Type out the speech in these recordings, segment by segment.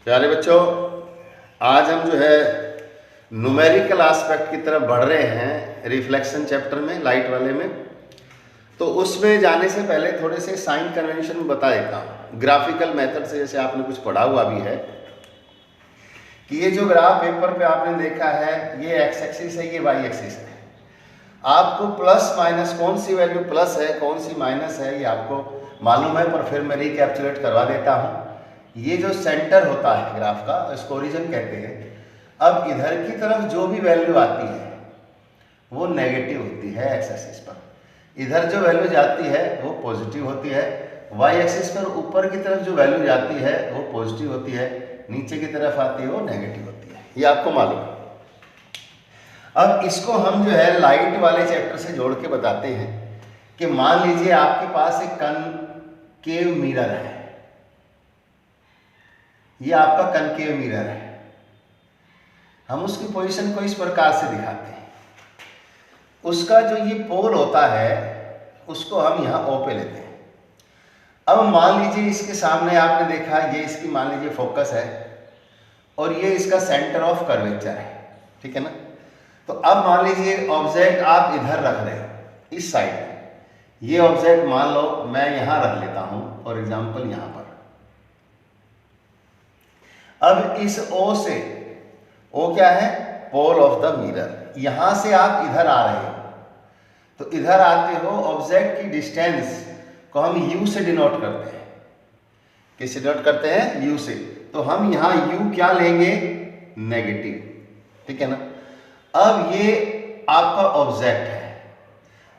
प्यारे बच्चों, आज हम जो है न्यूमेरिकल एस्पेक्ट की तरफ बढ़ रहे हैं रिफ्लेक्शन चैप्टर में, लाइट वाले में। तो उसमें जाने से पहले थोड़े से साइन कन्वेंशन बता देता हूँ ग्राफिकल मेथड से। जैसे आपने कुछ पढ़ा हुआ भी है कि ये जो ग्राफ पेपर पे आपने देखा है, ये एक्स एक्सिस है, ये वाई एक्सिस है। आपको प्लस माइनस कौन सी वैल्यू प्लस है, कौन सी माइनस है, ये आपको मालूम है, पर फिर मैं रिकैप्चुलेट करवा देता हूँ। ये जो सेंटर होता है ग्राफ का, इसको ओरिजिन कहते हैं। अब इधर की तरफ जो भी वैल्यू आती है वो नेगेटिव होती है एक्स एक्सिस पर, इधर जो वैल्यू जाती है वो पॉजिटिव होती है। वाई एक्सिस पर ऊपर की तरफ जो वैल्यू जाती है वो पॉजिटिव होती है, नीचे की तरफ आती है वो नेगेटिव होती है। ये आपको मालूम है। अब इसको हम जो है लाइट वाले चैप्टर से जोड़ के बताते हैं कि मान लीजिए आपके पास एक कनकेव मिरर है, ये आपका कनकेव मिरर है। हम उसकी पोजीशन को इस प्रकार से दिखाते हैं। उसका जो ये पोल होता है उसको हम यहाँ O पे लेते हैं। अब मान लीजिए इसके सामने आपने देखा, ये इसकी मान लीजिए फोकस है और ये इसका सेंटर ऑफ कर्वेचर है, ठीक है ना। तो अब मान लीजिए ऑब्जेक्ट आप इधर रख रहे हो, इस साइड में। ये ऑब्जेक्ट मान लो मैं यहां रख लेता हूं, फॉर एग्जांपल यहां पर। अब इस O से, O क्या है, पोल ऑफ द मिरर। यहां से आप इधर आ रहे हो, तो इधर आते हो, ऑब्जेक्ट की डिस्टेंस को हम U से डिनोट करते हैं। किससे डिनोट करते हैं? U से। तो हम यहां U क्या लेंगे? नेगेटिव, ठीक है ना। अब ये आपका ऑब्जेक्ट है।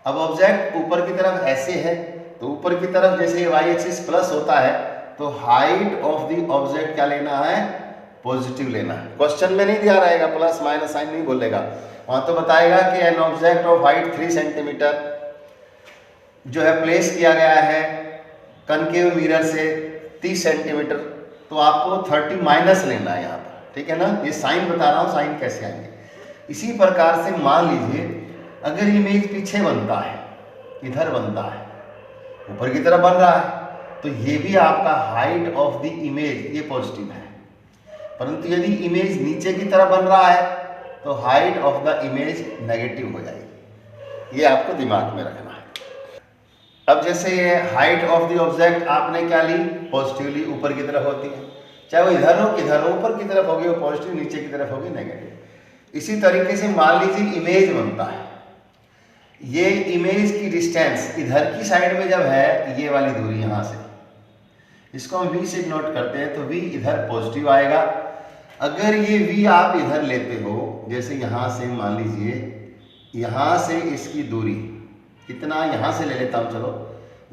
अब ऑब्जेक्ट ऊपर की तरफ ऐसे है, तो ऊपर की तरफ जैसे वाई एक्सिस प्लस होता है, तो हाइट ऑफ द ऑब्जेक्ट क्या लेना है? पॉजिटिव लेना है। क्वेश्चन में नहीं दिया रहेगा, प्लस माइनस साइन नहीं बोलेगा, वहां तो बताएगा कि an object of height 3 centimetre जो है प्लेस किया गया है कनकेव मिरर से 30 सेंटीमीटर, तो आपको 30 माइनस लेना है यहाँ पर, ठीक है ना। ये साइन बता रहा हूँ, साइन कैसे आएंगे। इसी प्रकार से मान लीजिए अगर इमेज पीछे बनता है, इधर बनता है, ऊपर की तरफ बन रहा है, तो ये भी आपका हाइट ऑफ द इमेज ये पॉजिटिव है। परंतु यदि इमेज नीचे की तरफ बन रहा है तो height of the image negative हो जाएगी। ये आपको दिमाग में रखना है। अब जैसे ये हाइट ऑफ द ऑब्जेक्ट आपने क्या ली? पॉजिटिवली ऊपर की तरफ होती है, चाहे वो इधर हो किधर हो, ऊपर की तरफ होगी वो पॉजिटिव, नीचे की तरफ होगी नेगेटिव। इसी तरीके से मान लीजिए इमेज बनता है, ये इमेज की डिस्टेंस इधर की साइड में जब है, ये वाली दूरी यहाँ से, इसको हम V से नोट करते हैं, तो V इधर पॉजिटिव आएगा। अगर ये V आप इधर लेते हो, जैसे यहाँ से मान लीजिए, यहाँ से इसकी दूरी कितना, यहाँ से ले लेता हूँ, चलो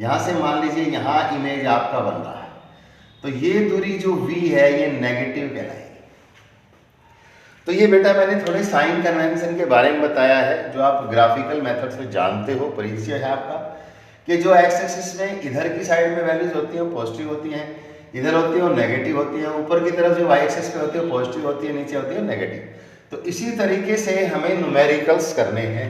यहाँ से मान लीजिए यहाँ इमेज आपका बन रहा है, तो ये दूरी जो V है ये नेगेटिव कहलाएगी। तो ये बेटा मैंने थोड़े साइन कन्वेंशन के बारे में बताया है, जो आप ग्राफिकल मेथड से जानते हो, परिचय है आपका, कि जो एक्स एक्सिस में इधर की साइड में वैल्यूज होती हैं वो पॉजिटिव होती हैं, इधर होती है वो नेगेटिव होती है, ऊपर की तरफ जो वाई एक्सिस पे होती है वो पॉजिटिव होती है, नीचे होती है नेगेटिव। तो इसी तरीके से हमें न्यूमेरिकल्स करने हैं।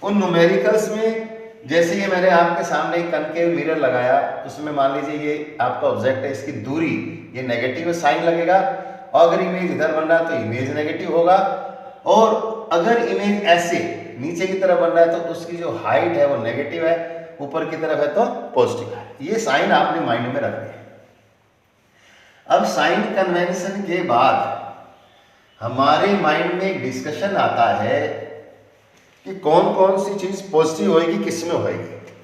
उन न्यूमेरिकल्स में जैसे ये मैंने आपके सामने कनकेव मिरर लगाया, उसमें मान लीजिए ये आपका ऑब्जेक्ट है, इसकी दूरी ये नेगेटिव साइन लगेगा, और अगर इमेज इधर बन रहा है तो इमेज नेगेटिव होगा, और अगर इमेज ऐसे नीचे की तरफ बन रहा है तो उसकी जो हाइट है वो नेगेटिव है, ऊपर की तरफ है तो पॉजिटिव है। ये साइन आपने माइंड में रखने हैं। अब साइन कन्वेंशन के बाद हमारे माइंड में एक डिस्कशन आता है कि कौन कौन सी चीज पॉजिटिव होएगी, किसमें होएगी।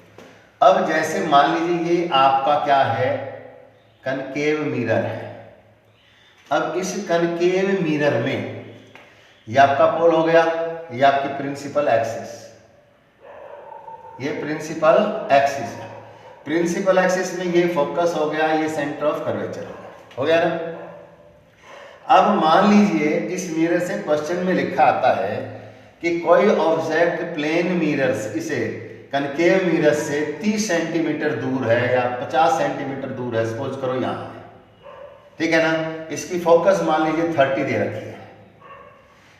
अब जैसे मान लीजिए ये आपका क्या है, कनकेव मिरर है। अब इस कनकेव मिरर में ये आपका पोल हो गया, ये आपकी प्रिंसिपल एक्सिस, ये प्रिंसिपल एक्सिस है। प्रिंसिपल एक्सिस में ये फोकस हो गया, ये सेंटर ऑफ कर्वेचर हो गया ना। अब मान लीजिए इस मिरर से क्वेश्चन में लिखा आता है कि कोई ऑब्जेक्ट प्लेन मिरर इसे कनकेव मिरर से 30 सेंटीमीटर दूर है या 50 सेंटीमीटर दूर है, सपोज करो यहाँ है, ठीक है ना। इसकी फोकस मान लीजिए 30 दे रखी है,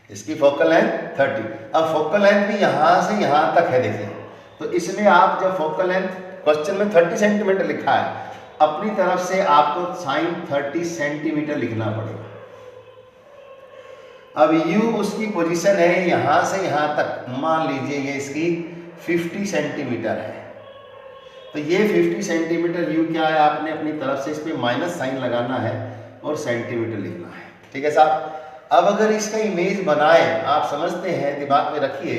इसकी फोकल लेंथ 30। अब फोकल लेंथ भी यहां से यहां तक है, देखिए। तो इसमें आप जब फोकल लेंथ क्वेश्चन में 30 सेंटीमीटर लिखा है, अपनी तरफ से आपको साइन 30 सेंटीमीटर लिखना पड़ेगा। अब u उसकी पोजीशन है यहां से यहां तक, मान लीजिए ये इसकी 50 सेंटीमीटर है, तो ये 50 सेंटीमीटर u क्या है, आपने अपनी तरफ से इस पे माइनस साइन लगाना है और सेंटीमीटर लिखना है। ठीक है साहब। अब अगर इसका इमेज बनाए, आप समझते हैं, दिमाग में रखिए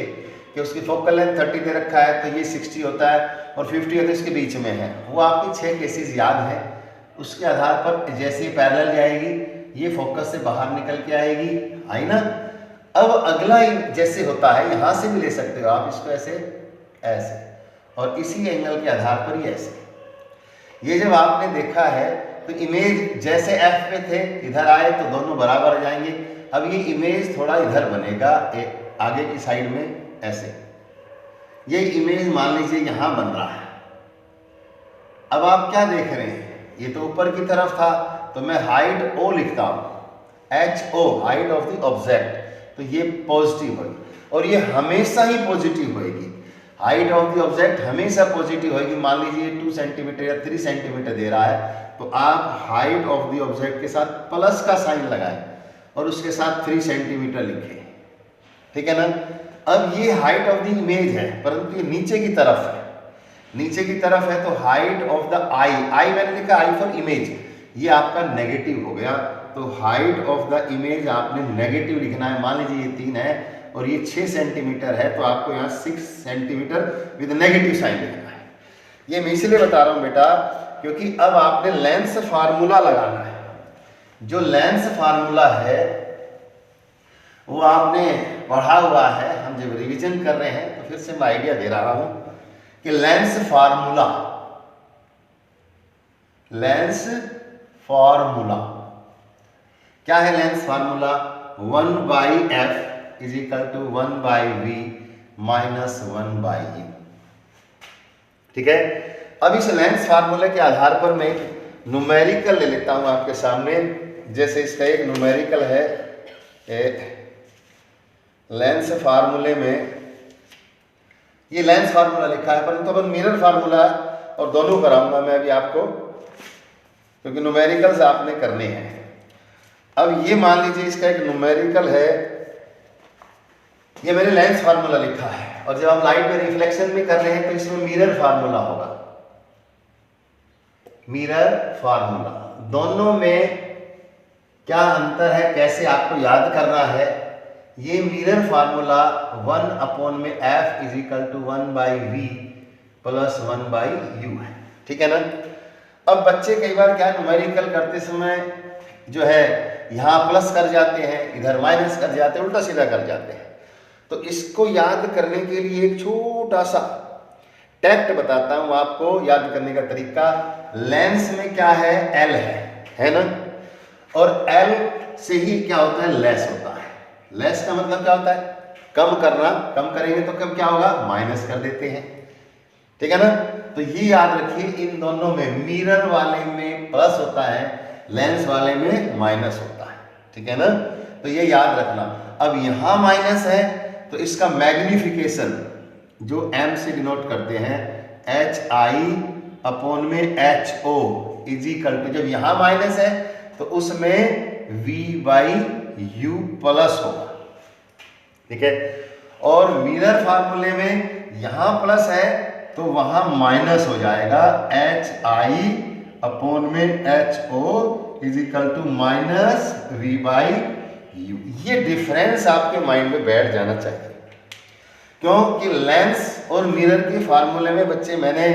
कि उसकी फोकल लेंथ 30 दे रखा है, तो ये 60 होता है और 50 होता है, इसके बीच में है। वो आपकी 6 केसेस याद है, उसके आधार पर जैसे ही पैरेलल जाएगी ये फोकस से बाहर निकल के आएगी, आई ना। अब अगला जैसे होता है, यहाँ से भी ले सकते हो आप इसको, ऐसे ऐसे, और इसी एंगल के आधार पर ही ऐसे। ये जब आपने देखा है तो इमेज जैसे एफ पे थे, इधर आए तो दोनों बराबर आ जाएंगे। अब ये इमेज थोड़ा इधर बनेगा, आगे की साइड में ऐसे। ये इमेज मान लीजिए यहाँ बन रहा है। अब आप क्या देख रहे हैं, ये तो ऊपर की तरफ था, तो मैं हाइट O लिखता हूँ, HO, height of the object, तो ये पॉजिटिव होगी और ये हमेशा ही पॉजिटिव होगी। हाइट ऑफ द ऑब्जेक्ट हमेशा पॉजिटिव होगी। मान लीजिए 2 सेंटीमीटर या 3 सेंटीमीटर दे रहा है, तो आप हाइट ऑफ द ऑब्जेक्ट के साथ प्लस का साइन लगाएं और उसके साथ 3 सेंटीमीटर लिखें। ठीक है ना। अब ये हाइट ऑफ द इमेज है, परंतु ये नीचे की तरफ है, नीचे की तरफ है, तो हाइट ऑफ द आई, आई मैंने लिखा आई फॉर इमेज, ये आपका नेगेटिव हो गया। तो हाइट ऑफ द इमेज आपने नेगेटिव लिखना है। मान लीजिए ये 3 है और ये 6 सेंटीमीटर है, तो आपको यहाँ 6 सेंटीमीटर विद नेगेटिव साइन लिखना है। ये मैं इसलिए बता रहा हूँ बेटा, क्योंकि अब आपने लेंस फार्मूला लगाना है। जो लेंस फार्मूला है वो आपने पढ़ा हुआ है, हम जब रिवीजन कर रहे हैं तो फिर से मैं आइडिया दे रहा हूं कि लेंस फार्मूला क्या है। Lens formula 1/f is equal to 1/v minus 1/u। ठीक है। अब इस लेंस फार्मूले के आधार पर मैं न्यूमेरिकल ले लेता हूं आपके सामने। जैसे इसका एक न्यूमेरिकल है, लेंस फार्मूले में ये लेंस फार्मूला लिखा है, परंतु अपन मिरर फार्मूला और दोनों कराऊंगा मैं अभी आपको, क्योंकि न्यूमेरिकल्स आपने करने हैं। अब ये मान लीजिए इसका एक न्यूमेरिकल है, ये मैंने लेंस फार्मूला लिखा है, और जब हम लाइट में रिफ्लेक्शन में कर रहे हैं तो इसमें मिरर फार्मूला होगा। मिरर फार्मूला, दोनों में क्या अंतर है, कैसे आपको याद करना है। ये mirror formula 1/f is equal to 1/v plus 1/u है। ठीक है ना। अब बच्चे कई बार क्या न्यूमेरिकल करते समय जो है यहाँ प्लस कर जाते हैं, इधर माइनस कर जाते हैं, उल्टा सीधा कर जाते हैं। तो इसको याद करने के लिए एक छोटा सा टैक्ट बताता हूँ आपको याद करने का तरीका। लेंस में क्या है, L है ना, और L से ही क्या होता है, लेस होता है। लेस का मतलब क्या होता है, कम करना, कम करेंगे तो कम क्या होगा, माइनस कर देते हैं। ठीक है ना। तो ये याद रखिए, इन दोनों में मिरर वाले में प्लस होता है, लेंस वाले में माइनस होता है। ठीक है ना। तो ये याद रखना। अब यहाँ माइनस है तो इसका मैग्निफिकेशन जो m से डिनोट करते हैं, HI में HO इज इक्वल टू, जब यहाँ माइनस है तो उसमें V/U प्लस होगा। ठीक है। और मिरर फार्मूले में यहाँ प्लस है तो वहां माइनस हो जाएगा, HI में HO is equal to minus V/U। ये डिफरेंस आपके माइंड में बैठ जाना चाहिए, क्योंकि लेंस और मिरर के फार्मूले में बच्चे मैंने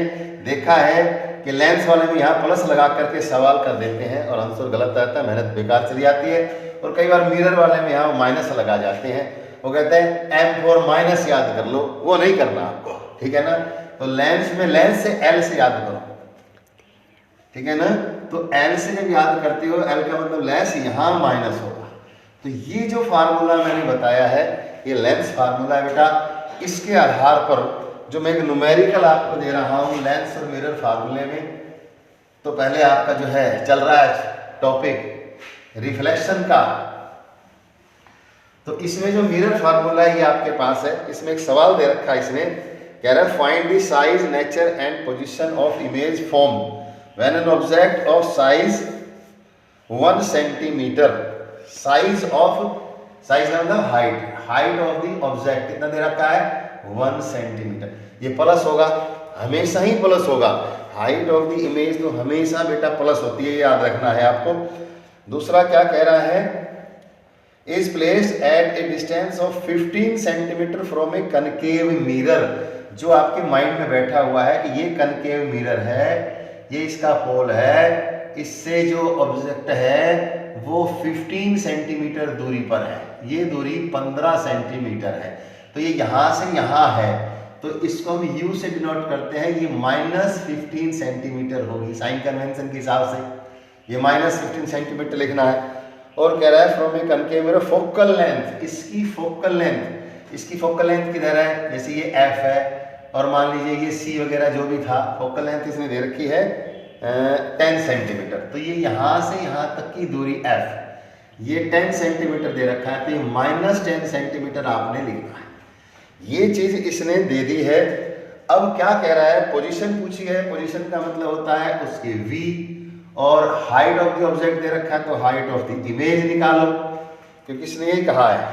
देखा है कि लेंस वाले में यहाँ प्लस लगा करके सवाल कर देते हैं और आंसर गलत रहता है, मेहनत बेकार चली जाती है। और कई बार मिरर वाले में यहाँ माइनस लगा जाते हैं, वो कहते हैं M4 माइनस याद कर लो, वो नहीं करना आपको। ठीक है ना। तो लेंस में लेंस से L से याद करो। ठीक है ना। तो L से जब याद करते हो, L का मतलब लेंस, यहाँ माइनस होगा। तो ये जो फार्मूला मैंने बताया है ये लेंस फार्मूला है बेटा। इसके आधार पर जो मैं एक न्यूमेरिकल आपको दे रहा हूँ लेंस और मिरर फार्मूले में, तो पहले आपका जो है चल रहा है टॉपिक रिफ्लेक्शन का, तो इसमें जो मिरर फार्मूला ये आपके पास है, इसमें एक सवाल दे रखा है, इसमें कह रहा है find the size, nature and position of image form when an object of size 1 centimetre, size का मतलब हाइट ऑफ द ऑब्जेक्ट कितना दे रखा है 1 सेंटीमीटर, ये प्लस होगा, हमेशा ही प्लस होगा, हाइट ऑफ द इमेज तो हमेशा बेटा प्लस होती है, याद रखना है आपको। दूसरा क्या कह रहा है, is placed at A distance of 15 centimetre from A concave mirror, जो आपके माइंड में बैठा हुआ है कि ये कनकेव मिरर है, ये इसका पोल है, इससे जो ऑब्जेक्ट है वो 15 सेंटीमीटर दूरी पर है, ये दूरी 15 सेंटीमीटर है, तो ये यहाँ से यहाँ है, तो इसको हम u से डिनोट करते हैं, ये -15 सेंटीमीटर होगी साइन कन्वेंशन के हिसाब से, ये -15 सेंटीमीटर लिखना है। और कह रहा है from A concave mirror focal length, इसकी फोकल लेंथ किधर है, जैसे ये f है और मान लीजिए ये c वगैरह जो भी था, फोकल लेंथ इसने दे रखी है 10 सेंटीमीटर, तो ये यहाँ से यहाँ तक की दूरी f, ये 10 सेंटीमीटर दे रखा है, तो ये -10 सेंटीमीटर आपने लिखना है, ये चीज इसने दे दी है। अब क्या कह रहा है, पोजीशन पूछी है, पोजीशन का मतलब होता है उसकी v, और height of the object they रखा है तो हाइट ऑफ द इमेज निकालो, क्योंकि इसने यही कहा है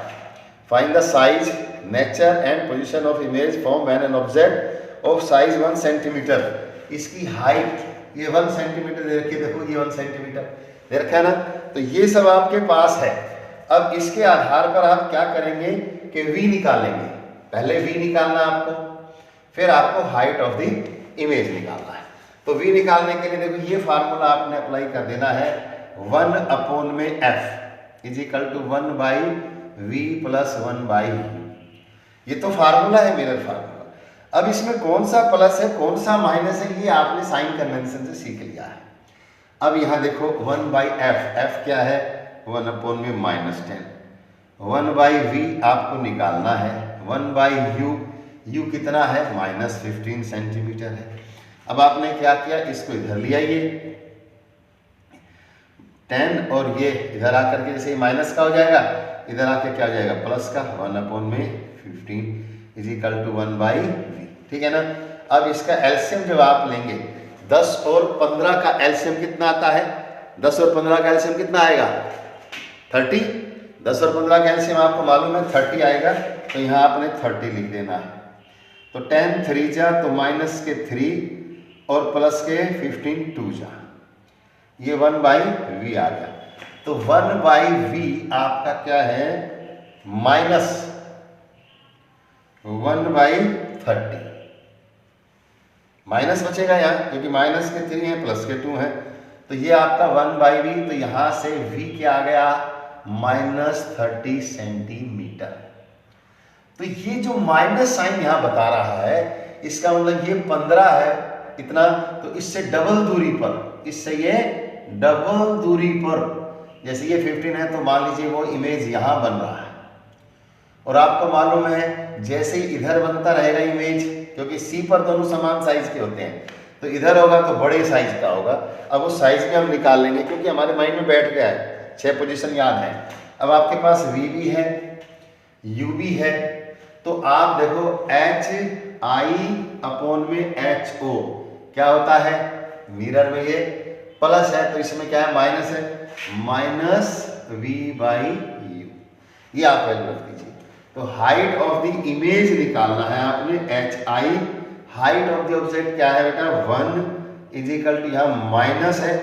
find the size, nature and position of image from when an object of size 1 centimetre, इसकी हाइट ये 1 सेंटीमीटर दे रखी है, देखो ये 1 सेंटीमीटर दे रखा है ना, तो ये सब आपके पास है। अब इसके आधार पर आप क्या करेंगे कि v निकालेंगे, पहले v निकालना आपको, फिर आपको हाइट ऑफ द इमेज निकालना है। तो v निकालने के लिए देखो ये फार्मूला आपने अप्लाई कर देना है, 1/f is equal to 1/v plus 1/u, ये तो फार्मूला है मिरर फार्मूला। अब इसमें कौन सा प्लस है कौन सा माइनस है ये आपने साइन कन्वेंशन से सीख लिया है। अब यहाँ देखो 1/f, f क्या है 1/10, 1/v आपको निकालना है, 1/u, u कितना है -15 सेंटीमीटर है। अब आपने क्या किया, इसको इधर ले आइए 10 और ये इधर आकर के जैसे माइनस का हो जाएगा, इधर आके क्या हो जाएगा प्लस का, 1/15 इज इक्वल टू 1/v, ठीक है ना। अब इसका एलसीएम जब आप लेंगे 10 और 15 का एलसीएम कितना आता है, 10 और 15 का एलसीएम कितना आएगा 30, 10 और 15 का एलसीएम आपको मालूम है 30 आएगा, तो यहाँ आपने 30 लिख देना है। तो 10 3 जा तो माइनस के 3 और प्लस के 15 2 जा, ये 1/v आ गया। तो 1/v आपका क्या है -1/30, माइनस बचेगा यहाँ क्योंकि माइनस के 3 है प्लस के 2 है, तो ये आपका 1/v, तो यहाँ से v क्या आ गया -30 सेंटीमीटर। तो ये जो माइनस साइन यहाँ बता रहा है इसका मतलब ये 15 है इतना, तो इससे डबल दूरी पर, इससे ये डबल दूरी पर, जैसे ये 15 है तो मान लीजिए वो इमेज यहाँ बन रहा है, और आपको मालूम है जैसे इधर बनता रहेगा इमेज, क्योंकि C पर दोनों समान साइज के होते हैं, तो इधर होगा तो बड़े साइज का होगा। अब उस साइज में हम निकाल लेंगे क्योंकि हमारे माइंड में बैठ गया है, 6 पोजीशन याद है। अब आपके पास V भी है U भी है, तो आप देखो HI/HO क्या होता है, मिरर में ये प्लस है तो इसमें क्या है माइनस है, -v/u, ये आप वैल्यू रख दीजिए। तो हाइट ऑफ द इमेज निकालना है आपने, HI, height of the object क्या है बेटा 1 इज इक्वल टू यहाँ माइनस है,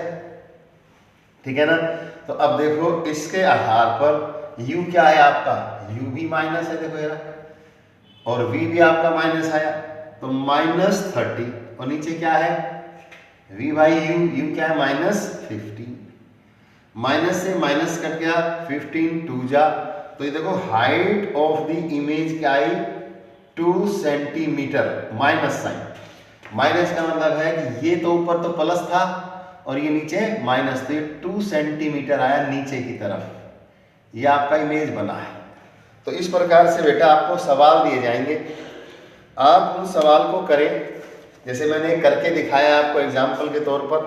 ठीक है ना। तो अब देखो इसके आधार पर u क्या है आपका, u भी माइनस है देखो यार, और v भी आपका माइनस आया तो -30, और नीचे क्या है v/u, u क्या है -15, माइनस से माइनस कट गया 15 2 जा, तो ये देखो हाइट ऑफ द इमेज क्या आई 2 सेंटीमीटर, माइनस साइन, माइनस का मतलब है कि ये तो ऊपर तो प्लस था और ये नीचे माइनस, तो ये 2 सेंटीमीटर आया नीचे की तरफ, ये आपका इमेज बना है। तो इस प्रकार से बेटा आपको सवाल दिए जाएंगे, आप उन सवाल को करें जैसे मैंने करके दिखाया आपको एग्जाम्पल के तौर पर,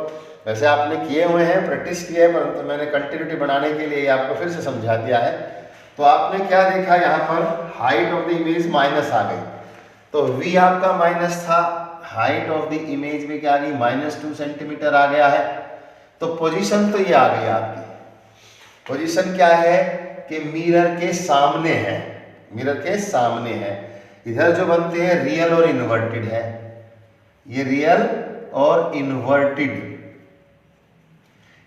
वैसे आपने किए हुए हैं, प्रैक्टिस की है, परंतु मैंने कंटिन्यूटी बनाने के लिए आपको फिर से समझा दिया है। तो आपने क्या देखा, यहाँ पर height of the image minus आ गई, तो v आपका माइनस था, हाइट ऑफ द इमेज में क्या आ गई, -2 सेंटीमीटर आ गया है। तो पोजीशन तो ये आ गई आपकी। पोजीशन क्या है कि मिरर के सामने है, मिरर के सामने है। इधर जो बनते हैं रियल और इन्वर्टेड है, ये रियल और इन्वर्टेड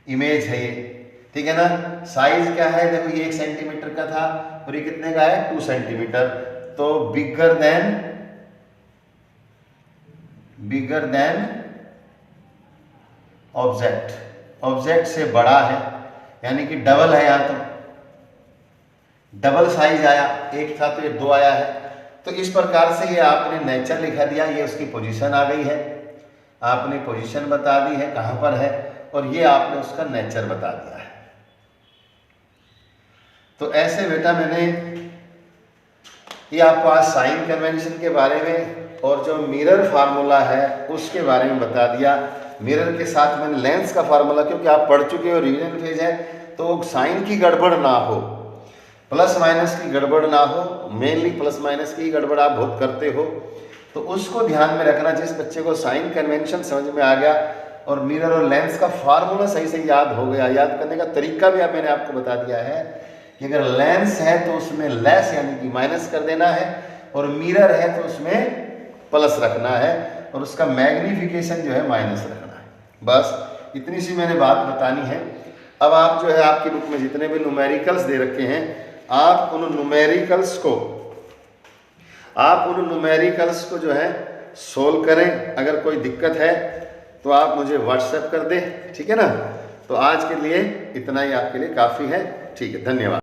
इमेज है ये, ठीक है ना। साइज क्या है, देखो ये 1 सेंटीमीटर का था और ये कितने का है, 2 सेंटीमीटर। तो बिगर देन ऑब्जेक्ट, ऑब्जेक्ट से बड़ा है, यानी कि डबल है, यहाँ तो डबल साइज आया, एक था तो ये 2 आया है। तो इस प्रकार से ये आपने नेचर लिखा दिया, ये उसकी पोजीशन आ गई है, आपने पोजीशन बता दी है कहाँ पर है, और ये आपने उसका नेचर बता दिया है। तो ऐसे बेटा मैंने ये आपको आज साइन कन्वेंशन के बारे में और जो मिरर फार्मूला है उसके बारे में बता दिया। मिरर के साथ मैंने लेंस का फार्मूला, क्योंकि आप पढ़ चुके हो, रिवीजन फेज है, तो साइन की गड़बड़ ना हो, प्लस माइनस की गड़बड़ ना हो, मेनली प्लस माइनस की गड़बड़ आप बहुत करते हो, तो उसको ध्यान में रखना। जिस बच्चे को साइन कन्वेंशन समझ में आ गया और मिरर और लेंस का फार्मूला सही से याद हो गया, याद करने का तरीका भी मैंने आपको बता दिया है कि अगर लेंस है तो उसमें लेस यानी कि माइनस कर देना है, और मिरर है तो उसमें प्लस रखना है, और उसका मैग्नीफिकेशन जो है माइनस रखना है। बस इतनी सी मैंने बात बतानी है। अब आप जो है आपकी बुक में जितने भी न्यूमेरिकल्स दे रखे हैं, आप उन न्यूमेरिकल्स को जो है सोल्व करें। अगर कोई दिक्कत है तो आप मुझे व्हाट्सएप कर दें, ठीक है ना। तो आज के लिए इतना ही आपके लिए काफ़ी है, ठीक है, धन्यवाद।